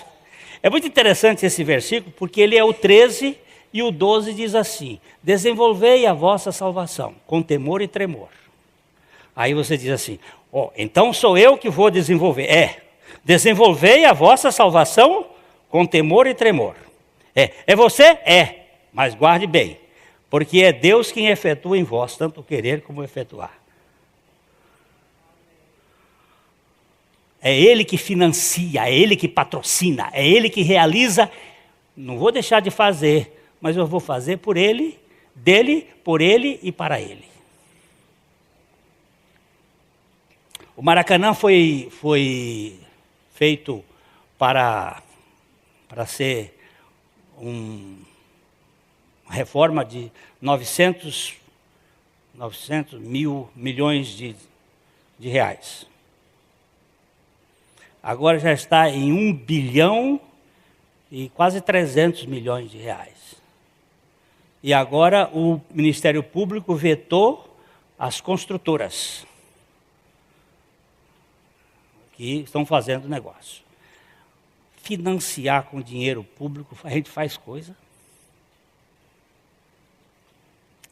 É muito interessante esse versículo, porque ele é o 13 e o 12 diz assim: desenvolvei a vossa salvação com temor e tremor. Aí você diz assim: então sou eu que vou desenvolver. Desenvolvei a vossa salvação com temor e tremor. É você? Mas guarde bem, porque é Deus quem efetua em vós tanto o querer como o efetuar. É Ele que financia, é Ele que patrocina, é Ele que realiza. Não vou deixar de fazer, mas eu vou fazer por Ele, dele, por Ele e para Ele. O Maracanã foi feito para ser uma reforma de 900 mil milhões de reais. Agora já está em 1 bilhão e quase 300 milhões de reais. E agora o Ministério Público vetou as construtoras que estão fazendo negócio. Financiar com dinheiro público, a gente faz coisa.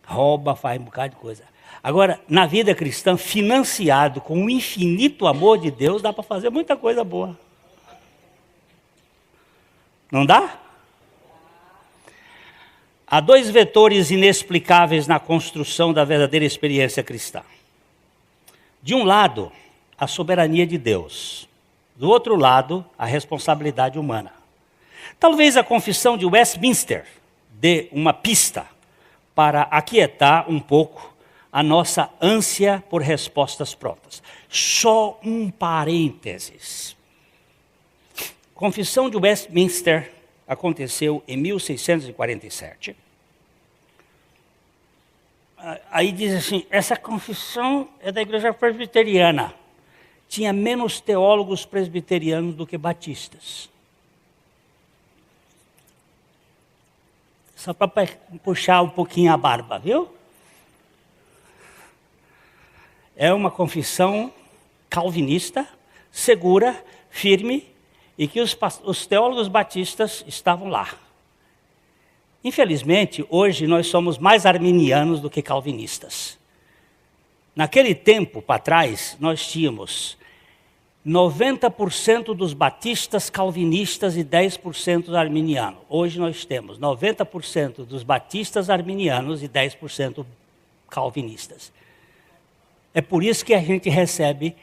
Rouba, faz um bocado de coisa. Agora, na vida cristã, financiado com o infinito amor de Deus, dá para fazer muita coisa boa. Não dá? Há 2 vetores inexplicáveis na construção da verdadeira experiência cristã. De um lado, a soberania de Deus. Do outro lado, a responsabilidade humana. Talvez a confissão de Westminster dê uma pista para aquietar um pouco a nossa ânsia por respostas prontas. Só um parênteses. Confissão de Westminster aconteceu em 1647. Aí diz assim, essa confissão é da igreja presbiteriana. Tinha menos teólogos presbiterianos do que batistas. Só para puxar um pouquinho a barba, viu? É uma confissão calvinista, segura, firme, e que os teólogos batistas estavam lá. Infelizmente, hoje nós somos mais arminianos do que calvinistas. Naquele tempo, para trás, nós tínhamos 90% dos batistas calvinistas e 10% arminianos. Hoje nós temos 90% dos batistas arminianos e 10% calvinistas. É por isso que a gente recebe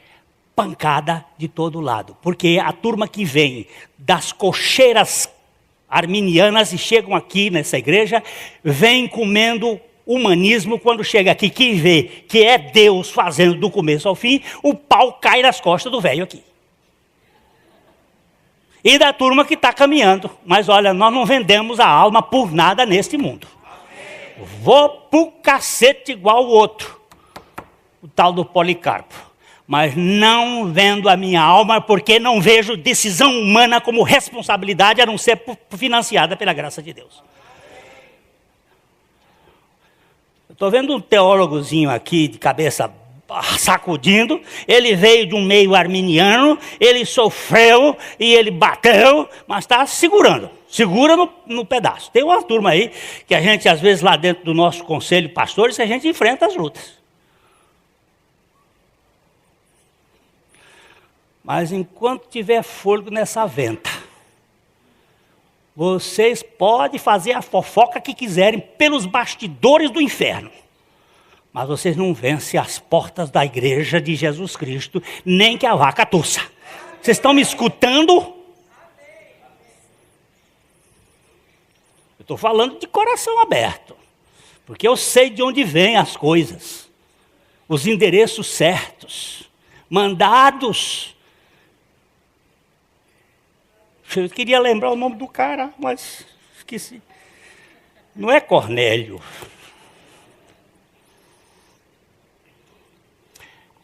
pancada de todo lado. Porque a turma que vem das cocheiras arminianas e chegam aqui nessa igreja, vem comendo humanismo. Quando chega aqui, que vê que é Deus fazendo do começo ao fim, o pau cai nas costas do velho aqui. E da turma que está caminhando. Mas olha, nós não vendemos a alma por nada neste mundo. Vou pro cacete igual o outro. O tal do Policarpo. Mas não vendo a minha alma, porque não vejo decisão humana como responsabilidade, a não ser financiada pela graça de Deus. Estou vendo um teólogozinho aqui, de cabeça sacudindo. Ele veio de um meio arminiano, ele sofreu e ele bateu, mas está segurando. Segura no pedaço. Tem uma turma aí, que a gente, às vezes, lá dentro do nosso conselho de pastores, a gente enfrenta as lutas. Mas enquanto tiver fôlego nessa venta, vocês podem fazer a fofoca que quiserem pelos bastidores do inferno. Mas vocês não vencem as portas da igreja de Jesus Cristo, nem que a vaca tussa. Vocês estão me escutando? Eu estou falando de coração aberto. Porque eu sei de onde vêm as coisas. Os endereços certos. Mandados. Eu queria lembrar o nome do cara, mas esqueci. Não é Cornélio.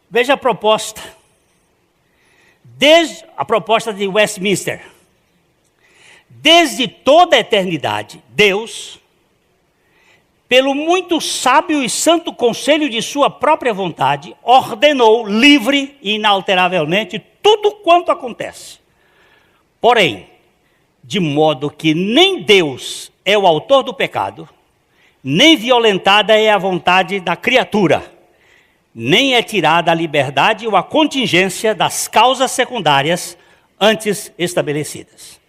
Veja a proposta. Desde a proposta de Westminster. Desde toda a eternidade, Deus, pelo muito sábio e santo conselho de sua própria vontade, ordenou livre e inalteravelmente tudo quanto acontece. Porém, de modo que nem Deus é o autor do pecado, nem violentada é a vontade da criatura, nem é tirada a liberdade ou a contingência das causas secundárias antes estabelecidas.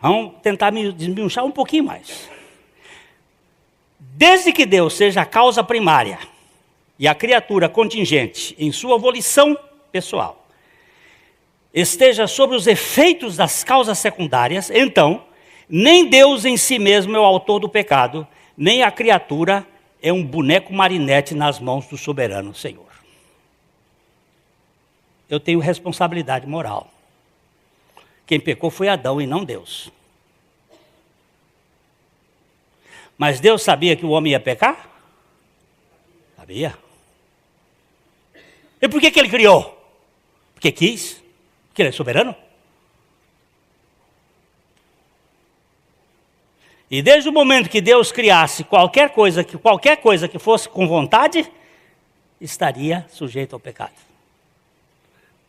Vamos tentar me desminchar um pouquinho mais. Desde que Deus seja a causa primária e a criatura contingente em sua volição pessoal, esteja sob os efeitos das causas secundárias, então, nem Deus em si mesmo é o autor do pecado, nem a criatura é um boneco marinete nas mãos do soberano Senhor. Eu tenho responsabilidade moral. Quem pecou foi Adão e não Deus. Mas Deus sabia que o homem ia pecar? Sabia. E por que ele criou? Porque quis? Porque ele é soberano? E desde o momento que Deus criasse qualquer coisa que fosse com vontade, estaria sujeito ao pecado.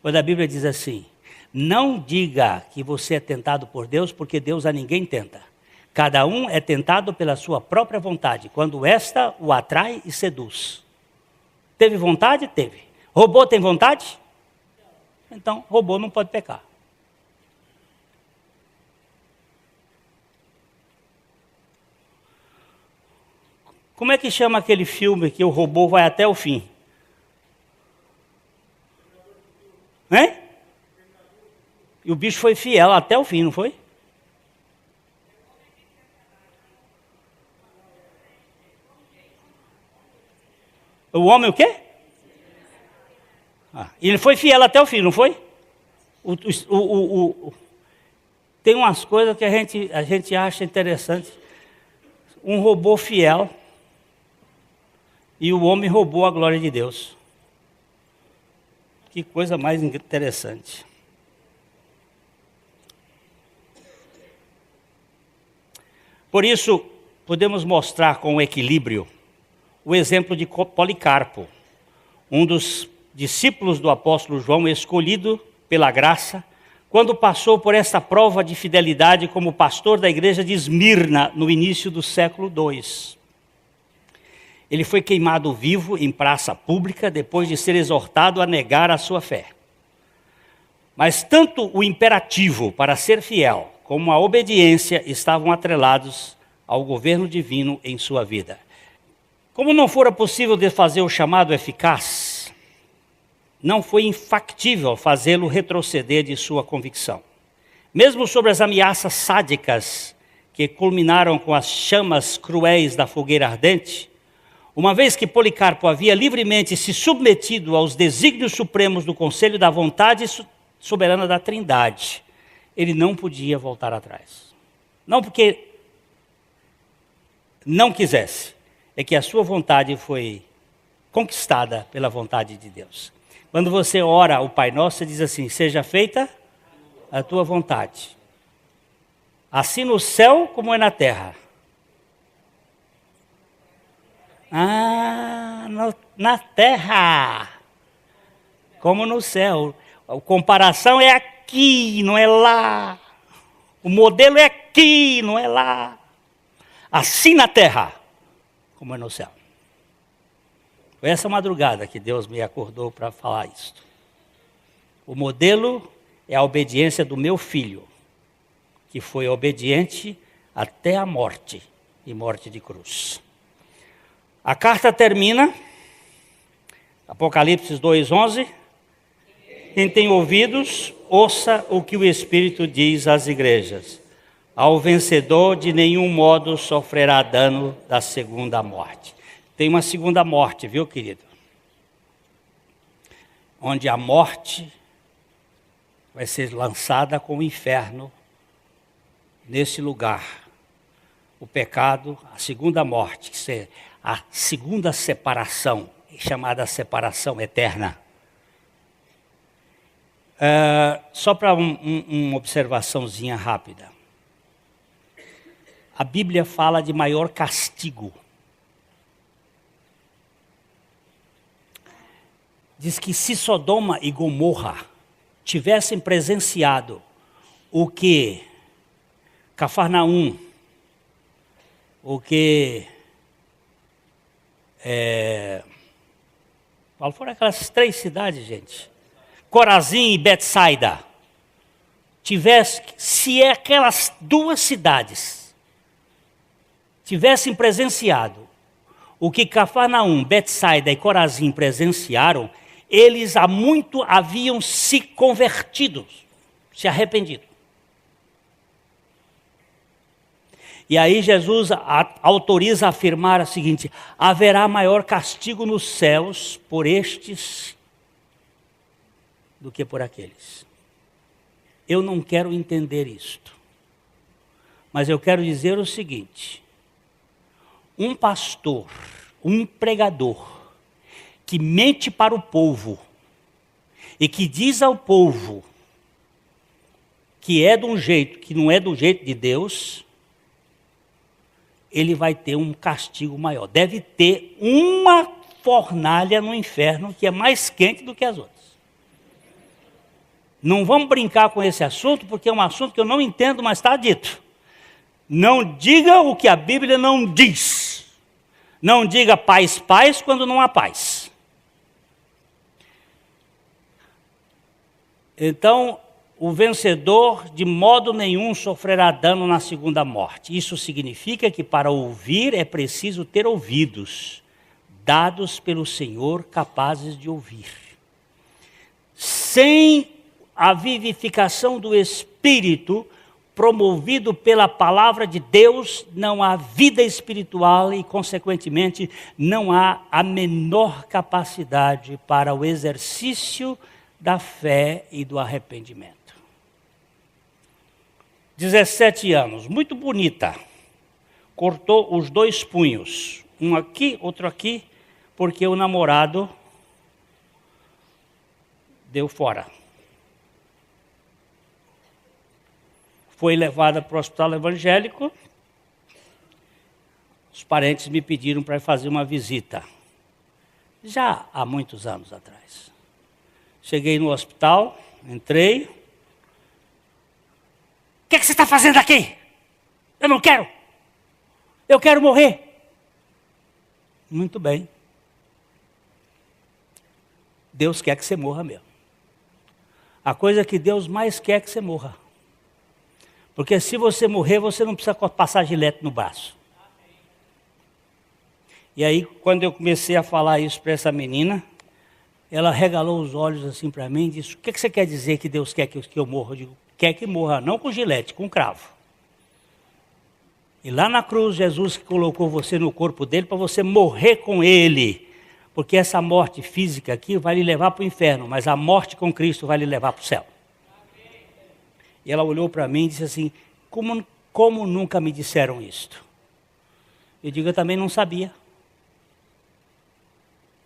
Quando a Bíblia diz assim: não diga que você é tentado por Deus, porque Deus a ninguém tenta. Cada um é tentado pela sua própria vontade, quando esta o atrai e seduz. Teve vontade? Teve. Robô tem vontade? Então, robô não pode pecar. Como é que chama aquele filme que o robô vai até o fim? Hein? E o bicho foi fiel até o fim, não foi? O homem o quê? Ele foi fiel até o fim, não foi? Tem umas coisas que a gente acha interessante. Um robô fiel e o homem roubou a glória de Deus. Que coisa mais interessante. Por isso, podemos mostrar com equilíbrio o exemplo de Policarpo, um dos discípulos do apóstolo João, escolhido pela graça, quando passou por essa prova de fidelidade como pastor da igreja de Esmirna, no início do século II. Ele foi queimado vivo em praça pública, depois de ser exortado a negar a sua fé. Mas tanto o imperativo para ser fiel, como a obediência estavam atrelados ao governo divino em sua vida. Como não fora possível desfazer o chamado eficaz, não foi infactível fazê-lo retroceder de sua convicção. Mesmo sobre as ameaças sádicas que culminaram com as chamas cruéis da fogueira ardente, uma vez que Policarpo havia livremente se submetido aos desígnios supremos do conselho da vontade soberana da Trindade, ele não podia voltar atrás. Não porque não quisesse, é que a sua vontade foi conquistada pela vontade de Deus. Quando você ora o Pai Nosso, você diz assim: seja feita a tua vontade, assim no céu como é na terra. Na terra, como no céu. A comparação é aqui, não é lá. O modelo é aqui, não é lá. Assim na terra, como é no céu. Foi essa madrugada que Deus me acordou para falar isto. O modelo é a obediência do meu filho, que foi obediente até a morte, e morte de cruz. A carta termina, Apocalipse 2:11, quem tem ouvidos, ouça o que o Espírito diz às igrejas. Ao vencedor de nenhum modo sofrerá dano da segunda morte. Tem uma segunda morte, viu, querido? Onde a morte vai ser lançada com o inferno nesse lugar. O pecado, a segunda morte, que é a segunda separação, chamada separação eterna. Só para uma observaçãozinha rápida. A Bíblia fala de maior castigo. Diz que se Sodoma e Gomorra tivessem presenciado o que Cafarnaum, o que... Qual foram aquelas 3 cidades, gente? Corazim e Betsaida. Se aquelas 2 cidades tivessem presenciado o que Cafarnaum, Betsaida e Corazim presenciaram, eles há muito haviam se convertido, se arrependido. E aí Jesus autoriza a afirmar o seguinte: haverá maior castigo nos céus por estes do que por aqueles. Eu não quero entender isto, mas eu quero dizer o seguinte: um pastor, um pregador, que mente para o povo e que diz ao povo que é de um jeito que não é do jeito de Deus, ele vai ter um castigo maior. Deve ter uma fornalha no inferno que é mais quente do que as outras. Não vamos brincar com esse assunto, porque é um assunto que eu não entendo, mas está dito. Não diga o que a Bíblia não diz. Não diga paz, paz, quando não há paz. Então, o vencedor de modo nenhum sofrerá dano na segunda morte. Isso significa que para ouvir é preciso ter ouvidos, dados pelo Senhor capazes de ouvir. Sem a vivificação do Espírito, promovido pela palavra de Deus, não há vida espiritual e, consequentemente, não há a menor capacidade para o exercício da fé e do arrependimento. 17 anos, muito bonita. Cortou os 2 punhos, um aqui, outro aqui, porque o namorado deu fora. Foi levada para o hospital evangélico. Os parentes me pediram para fazer uma visita. Já há muitos anos atrás. Cheguei no hospital, entrei. O que você está fazendo aqui? Eu não quero. Eu quero morrer. Muito bem. Deus quer que você morra mesmo. A coisa que Deus mais quer é que você morra. Porque se você morrer, você não precisa passar gilete no braço. E aí, quando eu comecei a falar isso para essa menina, ela regalou os olhos assim para mim e disse: o que você quer dizer que Deus quer que eu morra? Eu digo: quer que morra, não com gilete, com cravo. E lá na cruz, Jesus colocou você no corpo dele para você morrer com ele. Porque essa morte física aqui vai lhe levar para o inferno, mas a morte com Cristo vai lhe levar para o céu. E ela olhou para mim e disse assim: como nunca me disseram isto? Eu digo: eu também não sabia.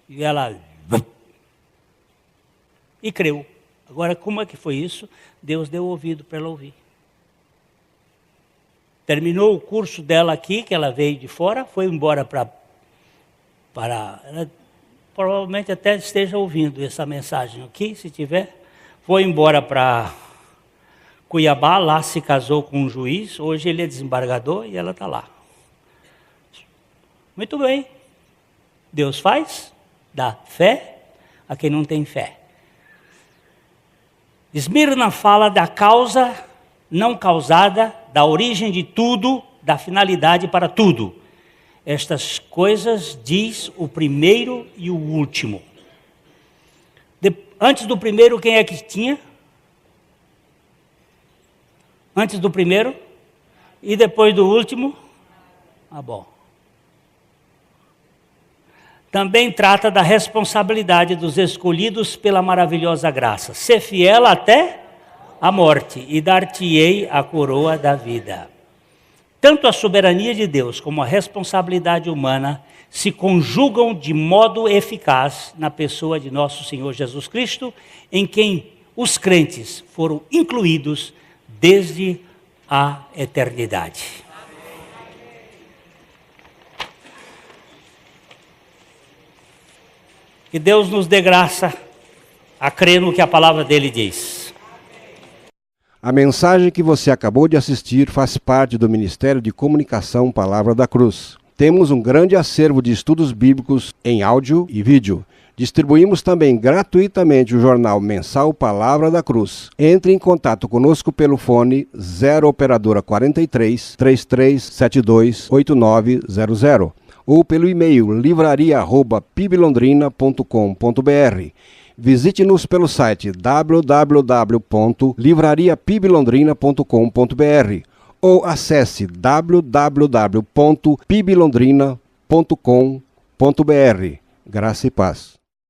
E ela... E creu. Agora, como é que foi isso? Deus deu ouvido para ela ouvir. Terminou o curso dela aqui, que ela veio de fora, foi embora para ela provavelmente até esteja ouvindo essa mensagem aqui, se tiver. Foi embora para Cuiabá, lá se casou com um juiz, hoje ele é desembargador e ela está lá. Muito bem. Deus faz, dá fé a quem não tem fé. Esmirna fala da causa não causada, da origem de tudo, da finalidade para tudo. Estas coisas diz o primeiro e o último. Antes do primeiro, quem é que tinha? Antes do primeiro e depois do último? Ah, bom. Também trata da responsabilidade dos escolhidos pela maravilhosa graça. Ser fiel até a morte e dar-te-ei a coroa da vida. Tanto a soberania de Deus como a responsabilidade humana se conjugam de modo eficaz na pessoa de nosso Senhor Jesus Cristo, em quem os crentes foram incluídos desde a eternidade. Que Deus nos dê graça a crer no que a palavra dele diz. A mensagem que você acabou de assistir faz parte do Ministério de Comunicação Palavra da Cruz. Temos um grande acervo de estudos bíblicos em áudio e vídeo. Distribuímos também gratuitamente o jornal mensal Palavra da Cruz. Entre em contato conosco pelo fone 0 operadora 43 3372 8900 ou pelo e-mail livraria@piblondrina.com.br. Visite-nos pelo site www.livrariapiblondrina.com.br ou acesse www.piblondrina.com.br. Graça e paz.